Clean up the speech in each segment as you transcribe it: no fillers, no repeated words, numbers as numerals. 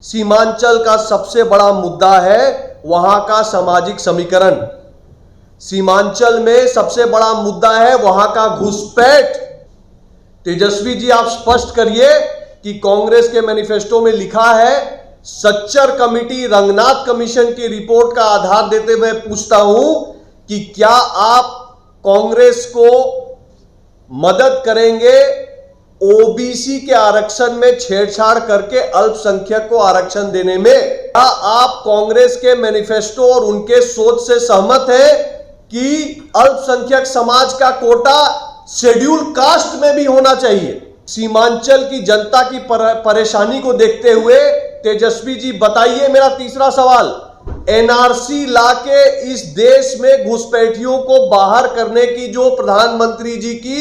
सीमांचल का सबसे बड़ा मुद्दा है वहां का सामाजिक समीकरण। सीमांचल में सबसे बड़ा मुद्दा है वहां का घुसपैठ। तेजस्वी जी, आप स्पष्ट करिए कि कांग्रेस के मैनिफेस्टो में लिखा है, सच्चर कमेटी रंगनाथ कमीशन की रिपोर्ट का आधार देते हुए पूछता हूं कि क्या आप कांग्रेस को मदद करेंगे ओबीसी के आरक्षण में छेड़छाड़ करके अल्पसंख्यक को आरक्षण देने में? क्या आप कांग्रेस के मैनिफेस्टो और उनके सोच से सहमत हैं कि अल्पसंख्यक समाज का कोटा शेड्यूल कास्ट में भी होना चाहिए? सीमांचल की जनता की परेशानी को देखते हुए तेजस्वी जी बताइए, मेरा तीसरा सवाल, एनआरसी लाके इस देश में घुसपैठियों को बाहर करने की जो प्रधानमंत्री जी की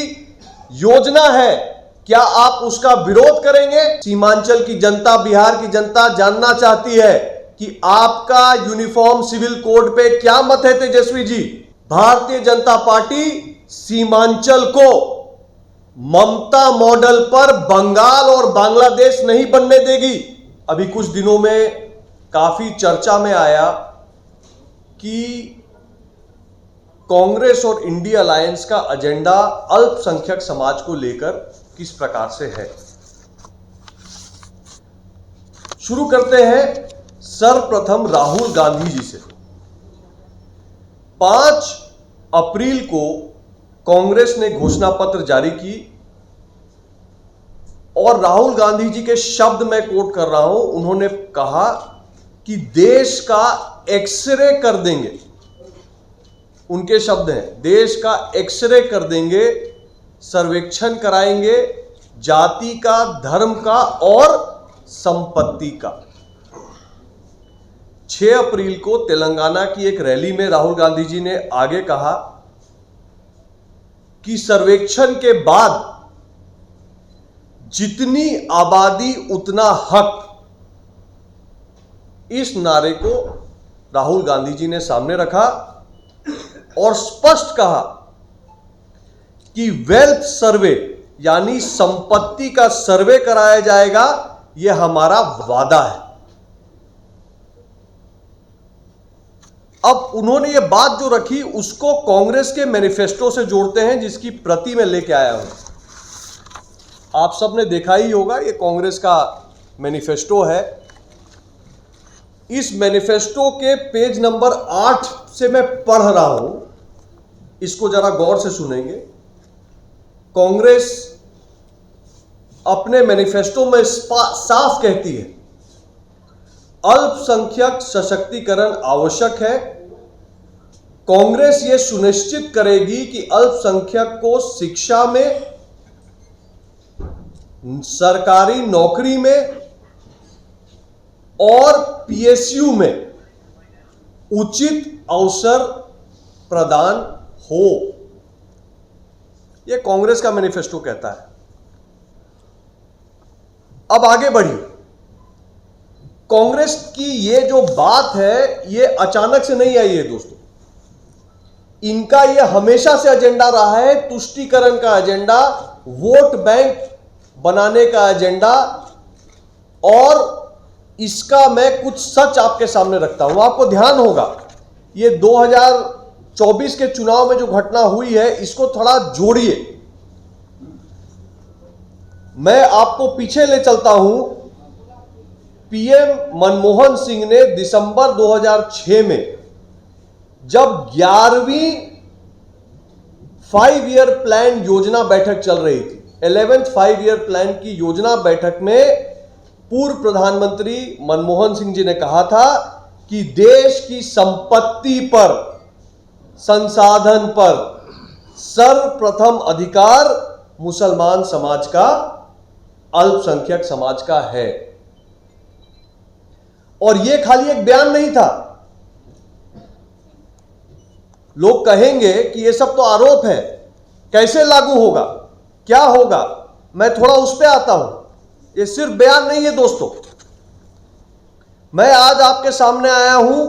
योजना है, क्या आप उसका विरोध करेंगे? सीमांचल की जनता, बिहार की जनता जानना चाहती है कि आपका यूनिफॉर्म सिविल कोड पे क्या मत है तेजस्वी जी? भारतीय जनता पार्टी सीमांचल को ममता मॉडल पर बंगाल और बांग्लादेश नहीं बनने देगी। अभी कुछ दिनों में काफी चर्चा में आया कि कांग्रेस और इंडिया अलायंस का एजेंडा अल्पसंख्यक समाज को लेकर किस प्रकार से है। शुरू करते हैं सर्वप्रथम राहुल गांधी जी से। 5 अप्रैल को कांग्रेस ने घोषणा पत्र जारी की और राहुल गांधी जी के शब्द मैं कोट कर रहा हूं, उन्होंने कहा कि देश का एक्सरे कर देंगे। उनके शब्द हैं, देश का एक्सरे कर देंगे, सर्वेक्षण कराएंगे जाति का, धर्म का और संपत्ति का। 6 अप्रैल को तेलंगाना की एक रैली में राहुल गांधी जी ने आगे कहा कि सर्वेक्षण के बाद जितनी आबादी उतना हक। इस नारे को राहुल गांधी जी ने सामने रखा और स्पष्ट कहा कि वेल्थ सर्वे यानी संपत्ति का सर्वे कराया जाएगा, यह हमारा वादा है। अब उन्होंने यह बात जो रखी उसको कांग्रेस के मैनिफेस्टो से जोड़ते हैं, जिसकी प्रति मैं लेके आया हूं। आप सबने देखा ही होगा, यह कांग्रेस का मैनिफेस्टो है। इस मैनिफेस्टो के पेज नंबर 8 से मैं पढ़ रहा हूं, इसको जरा गौर से सुनेंगे। कांग्रेस अपने मैनिफेस्टो में साफ कहती है, अल्पसंख्यक सशक्तिकरण आवश्यक है। कांग्रेस यह सुनिश्चित करेगी कि अल्पसंख्यक को शिक्षा में, सरकारी नौकरी में और पीएसयू में उचित अवसर प्रदान हो। यह कांग्रेस का मैनिफेस्टो कहता है। अब आगे बढ़िए। कांग्रेस की यह जो बात है यह अचानक से नहीं आई है दोस्तों, इनका यह हमेशा से एजेंडा रहा है, तुष्टीकरण का एजेंडा, वोट बैंक बनाने का एजेंडा। और इसका मैं कुछ सच आपके सामने रखता हूं, आपको ध्यान होगा ये 2024 के चुनाव में जो घटना हुई है इसको थोड़ा जोड़िए। मैं आपको पीछे ले चलता हूं। पीएम मनमोहन सिंह ने दिसंबर 2006 में जब 11वीं 5 ईयर प्लान योजना बैठक चल रही थी, 11th 5 ईयर प्लान की योजना बैठक में पूर्व प्रधानमंत्री मनमोहन सिंह जी ने कहा था कि देश की संपत्ति पर, संसाधन पर सर्वप्रथम अधिकार मुसलमान समाज का, अल्पसंख्यक समाज का है। और यह खाली एक बयान नहीं था। लोग कहेंगे कि यह सब तो आरोप है, कैसे लागू होगा, क्या होगा, मैं थोड़ा उस पर आता हूं। यह सिर्फ बयान नहीं है दोस्तों। मैं आज आपके सामने आया हूं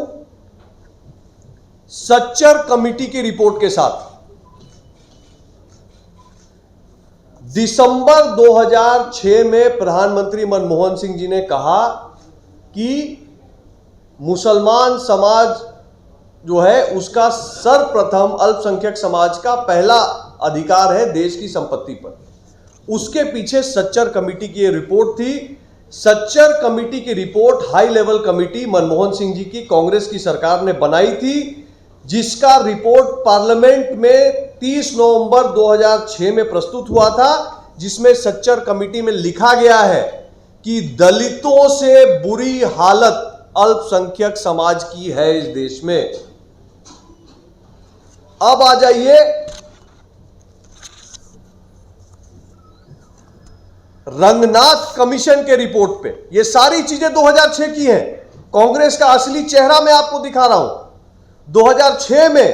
सच्चर कमेटी की रिपोर्ट के साथ। दिसंबर 2006 में प्रधानमंत्री मनमोहन सिंह जी ने कहा कि मुसलमान समाज जो है उसका सर्वप्रथम अल्पसंख्यक समाज का पहला अधिकार है देश की संपत्ति पर। उसके पीछे सच्चर कमेटी की ये रिपोर्ट थी। सच्चर कमेटी की report high level committee Manmohan Singh ji की कांग्रेस की सरकार ने बनाई थी, जिसका रिपोर्ट पार्लियामेंट में 30 नवंबर 2006 में प्रस्तुत हुआ था, जिसमें सच्चर कमेटी में लिखा गया है कि दलितों से बुरी हालत अल्पसंख्यक समाज की है इस देश में। अब आ जाइए रंगनाथ कमीशन के रिपोर्ट पे। ये सारी चीजें 2006 की हैं। कांग्रेस का असली चेहरा मैं आपको दिखा रहा हूं। 2006 में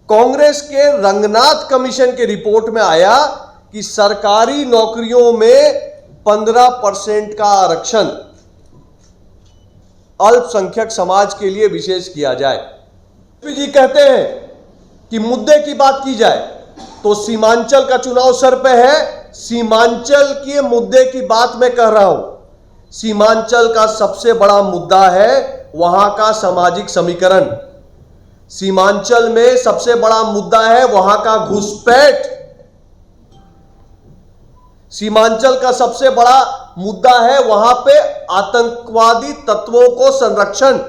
कांग्रेस के रंगनाथ कमीशन के रिपोर्ट में आया कि सरकारी नौकरियों में 15% का आरक्षण अल्पसंख्यक समाज के लिए विशेष किया जाए। जी कहते हैं कि मुद्दे की बात की जाए तो सीमांचल का चुनाव सर पे है। सीमांचल के मुद्दे की बात मैं कह रहा हूं। सीमांचल का सबसे बड़ा मुद्दा है वहां का सामाजिक समीकरण। सीमांचल में सबसे बड़ा मुद्दा है वहां का घुसपैठ। सीमांचल का सबसे बड़ा मुद्दा है वहां पे आतंकवादी तत्वों को संरक्षण।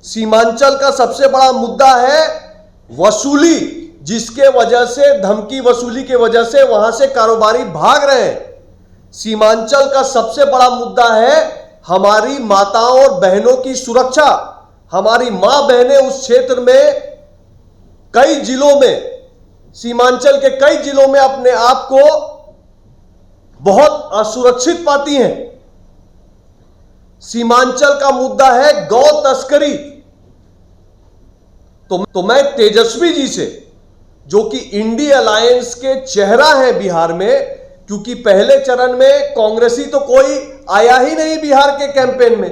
सीमांचल का सबसे बड़ा मुद्दा है वसूली, जिसके वजह से धमकी वसूली के वजह से वहां से कारोबारी भाग रहे हैं। सीमांचल का सबसे बड़ा मुद्दा है हमारी माताओं और बहनों की सुरक्षा। हमारी मां बहनें उस क्षेत्र में कई जिलों में, सीमांचल के कई जिलों में अपने आप को बहुत असुरक्षित पाती हैं। सीमांचल का मुद्दा है गौ तस्करी। तो मैं तेजस्वी जी से, जो कि इंडी अलायंस के चेहरा है बिहार में, क्योंकि पहले चरण में कांग्रेसी तो कोई आया ही नहीं बिहार के कैंपेन में,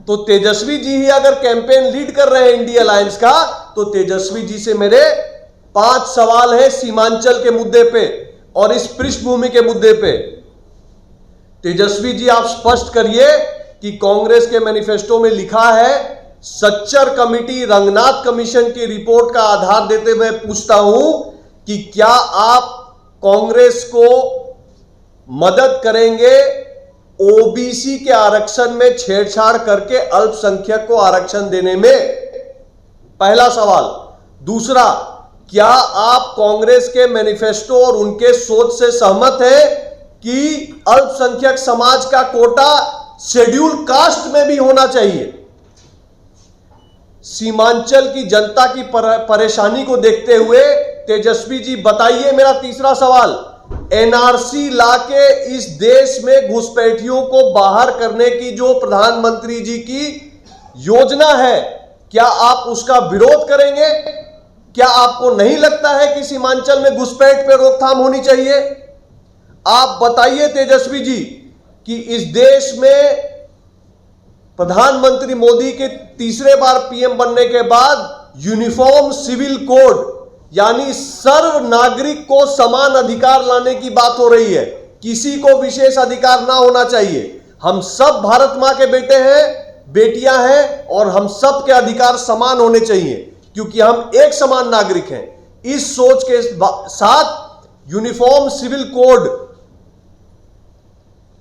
तो तेजस्वी जी ही अगर कैंपेन लीड कर रहे हैं इंडी अलायंस का, तो तेजस्वी जी से मेरे 5 सवाल हैं सीमांचल के मुद्दे पे और इस पृष्ठभूमि के मुद्दे पे। तेजस्वी जी आप स्पष्ट करिए कि कांग्रेस के मैनिफेस्टो में लिखा है, सच्चर कमेटी रंगनाथ कमीशन की रिपोर्ट का आधार देते हुए पूछता हूं कि क्या आप कांग्रेस को मदद करेंगे ओबीसी के आरक्षण में छेड़छाड़ करके अल्पसंख्यक को आरक्षण देने में? पहला सवाल। दूसरा, क्या आप कांग्रेस के मैनिफेस्टो और उनके सोच से सहमत हैं कि अल्पसंख्यक समाज का कोटा शेड्यूल कास्ट में भी होना चाहिए? सीमांचल की जनता की परेशानी को देखते हुए तेजस्वी जी बताइए, मेरा तीसरा सवाल, एनआरसी लाके इस देश में घुसपैठियों को बाहर करने की जो प्रधानमंत्री जी की योजना है, क्या आप उसका विरोध करेंगे? क्या आपको नहीं लगता है कि सीमांचल में घुसपैठ पे रोकथाम होनी चाहिए? आप बताइए तेजस्वी जी कि इस देश में प्रधानमंत्री मोदी के तीसरे बार पीएम बनने के बाद यूनिफॉर्म सिविल कोड, यानी सर्व नागरिक को समान अधिकार लाने की बात हो रही है। किसी को विशेष अधिकार ना होना चाहिए। हम सब भारत मां के बेटे हैं, बेटियां हैं और हम सब के अधिकार समान होने चाहिए क्योंकि हम एक समान नागरिक हैं। इस सोच के साथ यूनिफॉर्म सिविल कोड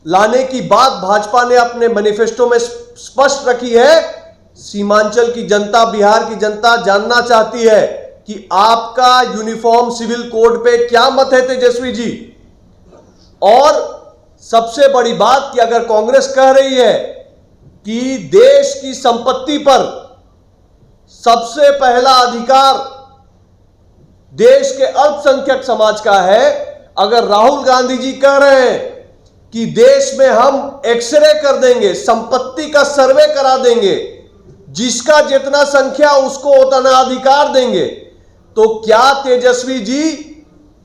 लाने की बात भाजपा ने अपने मैनिफेस्टो में स्पष्ट रखी है। सीमांचल की जनता, बिहार की जनता जानना चाहती है कि आपका यूनिफॉर्म सिविल कोड पे क्या मत है तेजस्वी जी। और सबसे बड़ी बात कि अगर कांग्रेस कह रही है कि देश की संपत्ति पर सबसे पहला अधिकार देश के अल्पसंख्यक समाज का है, अगर राहुल गांधी जी कह रहे हैं कि देश में हम एक्सरे कर देंगे, संपत्ति का सर्वे करा देंगे, जिसका जितना संख्या उसको उतना अधिकार देंगे, तो क्या तेजस्वी जी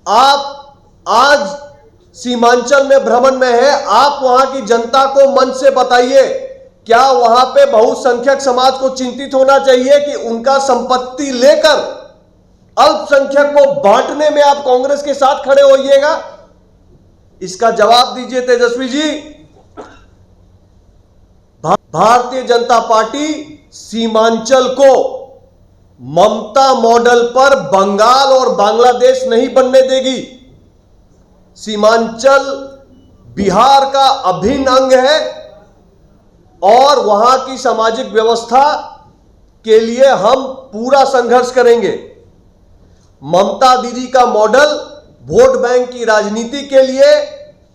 आप आज सीमांचल में भ्रमण में है, आप वहां की जनता को मन से बताइए, क्या वहां पे बहुसंख्यक समाज को चिंतित होना चाहिए कि उनका संपत्ति लेकर अल्पसंख्यक को बांटने में आप कांग्रेस के साथ खड़े होइएगा? इसका जवाब दीजिए तेजस्वी जी। भारतीय जनता पार्टी सीमांचल को ममता मॉडल पर बंगाल और बांग्लादेश नहीं बनने देगी। सीमांचल बिहार का अभिन्न अंग है और वहां की सामाजिक व्यवस्था के लिए हम पूरा संघर्ष करेंगे। ममता दीदी का मॉडल वोट बैंक की राजनीति के लिए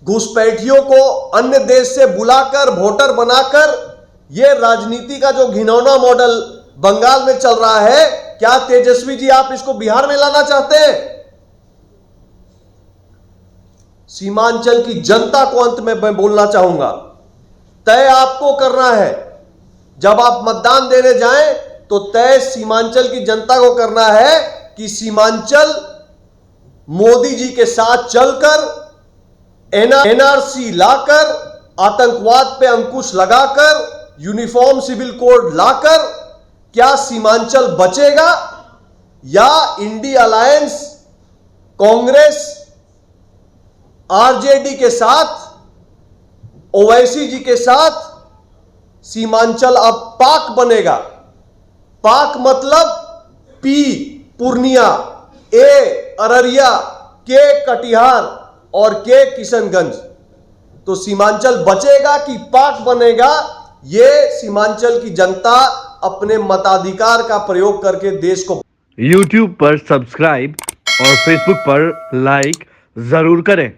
घुसपैठियों को अन्य देश से बुलाकर वोटर बनाकर यह राजनीति का जो घिनौना मॉडल बंगाल में चल रहा है, क्या तेजस्वी जी आप इसको बिहार में लाना चाहते हैं? सीमांचल की जनता को अंत में मैं बोलना चाहूंगा, तय आपको करना है। जब आप मतदान देने जाएं तो तय सीमांचल की जनता को करना है कि सीमांचल मोदी जी के साथ चलकर एनआरसी लाकर, आतंकवाद पे अंकुश लगाकर, यूनिफॉर्म सिविल कोड लाकर क्या सीमांचल बचेगा या इंडी अलायंस कांग्रेस आरजेडी के साथ, ओवैसी जी के साथ सीमांचल अब पाक बनेगा। पाक मतलब पी पूर्णिया, ए अररिया, के कटिहार और के किशनगंज। तो सीमांचल बचेगा कि पाक बनेगा, यह सीमांचल की जनता अपने मताधिकार का प्रयोग करके देश को। YouTube पर सब्सक्राइब और Facebook पर लाइक जरूर करें।